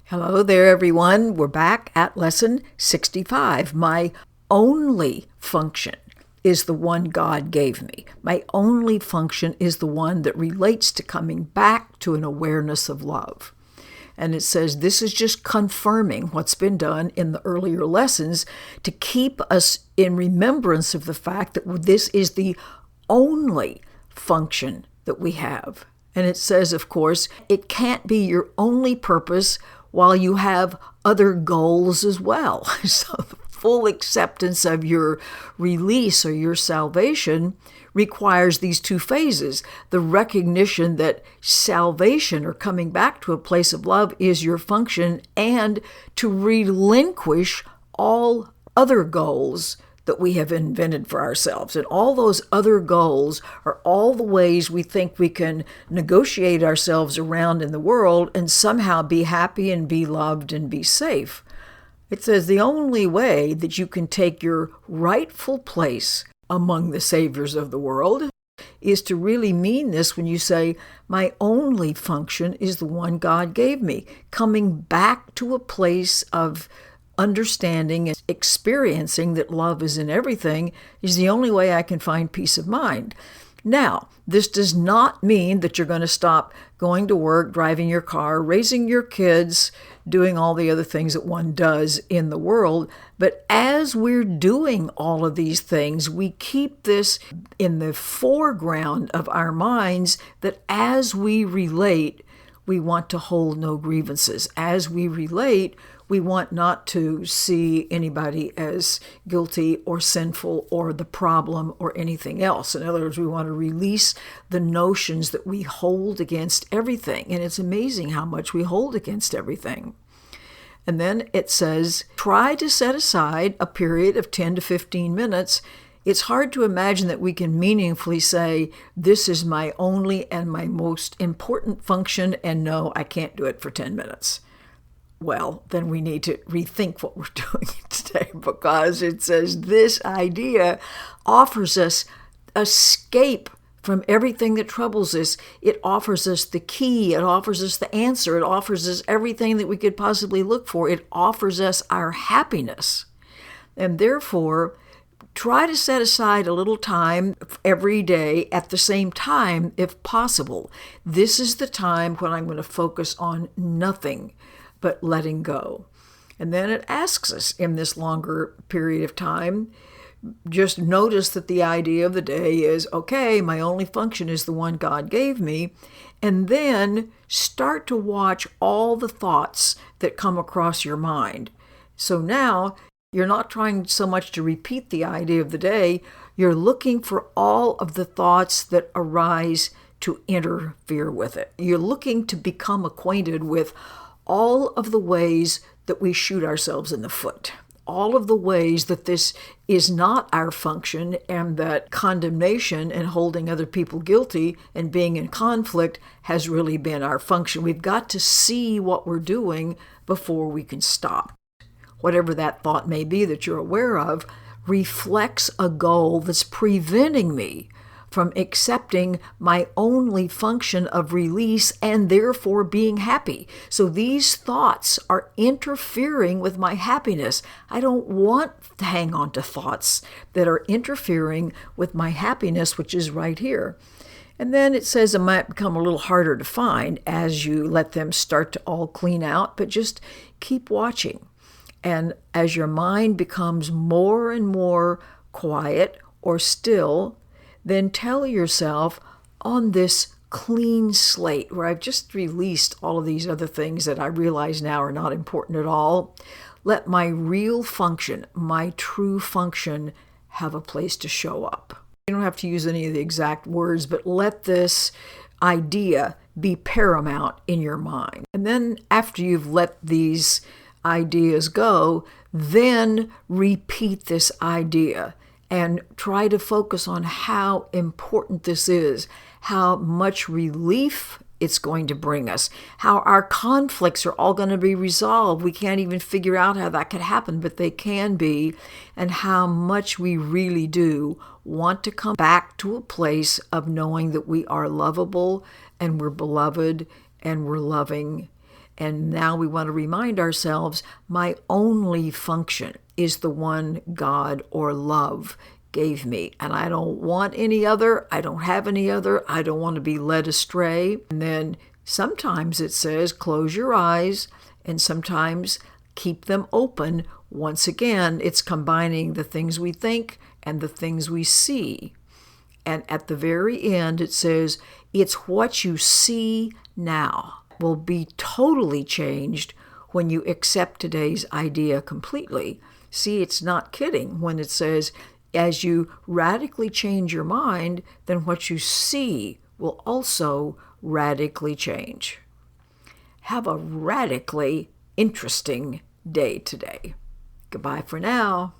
Hello there, everyone. We're back at lesson 65. My only function is the one God gave me. My only function is the one that relates to coming back to an awareness of love. And it says this is just confirming what's been done in the earlier lessons to keep us in remembrance of the fact that this is the only function that we have. And it says, of course, it can't be your only purpose while you have other goals as well. So the full acceptance of your release or your salvation requires these two phases. The recognition that salvation or coming back to a place of love is your function, and to relinquish all other goals that we have invented for ourselves. And all those other goals are all the ways we think we can negotiate ourselves around in the world and somehow be happy and be loved and be safe. It says the only way that you can take your rightful place among the saviors of the world is to really mean this when you say, my only function is the one God gave me. Coming back to a place of understanding and experiencing that love is in everything is the only way I can find peace of mind. Now, this does not mean that you're going to stop going to work, driving your car, raising your kids, doing all the other things that one does in the world. But as we're doing all of these things, we keep this in the foreground of our minds that as we relate, we want to hold no grievances. As we relate, we want not to see anybody as guilty or sinful or the problem or anything else. In other words, we want to release the notions that we hold against everything. And it's amazing how much we hold against everything. And then it says, try to set aside a period of 10 to 15 minutes. It's hard to imagine that we can meaningfully say, this is my only and my most important function, and no, I can't do it for 10 minutes. Well, then we need to rethink what we're doing today, because it says this idea offers us escape from everything that troubles us. It offers us the key. It offers us the answer. It offers us everything that we could possibly look for. It offers us our happiness. And therefore, try to set aside a little time every day at the same time, if possible. This is the time when I'm going to focus on nothing but letting go. And then it asks us in this longer period of time, just notice that the idea of the day is, okay, my only function is the one God gave me. And then start to watch all the thoughts that come across your mind. So now you're not trying so much to repeat the idea of the day, you're looking for all of the thoughts that arise to interfere with it. You're looking to become acquainted with all of the ways that we shoot ourselves in the foot, all of the ways that this is not our function, and that condemnation and holding other people guilty and being in conflict has really been our function. We've got to see what we're doing before we can stop. Whatever that thought may be that you're aware of reflects a goal that's preventing me from accepting my only function of release and therefore being happy. So these thoughts are interfering with my happiness. I don't want to hang on to thoughts that are interfering with my happiness, which is right here. And then it says it might become a little harder to find as you let them start to all clean out, but just keep watching. And as your mind becomes more and more quiet or still, then tell yourself, on this clean slate where I've just released all of these other things that I realize now are not important at all, let my real function, my true function, have a place to show up. You don't have to use any of the exact words, but let this idea be paramount in your mind. And then after you've let these ideas go, then repeat this idea. And try to focus on how important this is, how much relief it's going to bring us, how our conflicts are all going to be resolved. We can't even figure out how that could happen, but they can be, and how much we really do want to come back to a place of knowing that we are lovable and we're beloved and we're loving, And now we want to remind ourselves, my only function is the one God or love gave me. And I don't want any other. I don't have any other. I don't want to be led astray. And then sometimes it says, close your eyes, and sometimes keep them open. Once again, it's combining the things we think and the things we see. And at the very end, it says, it's what you see now will be totally changed when you accept today's idea completely. See, it's not kidding when it says, as you radically change your mind, then what you see will also radically change. Have a radically interesting day today. Goodbye for now.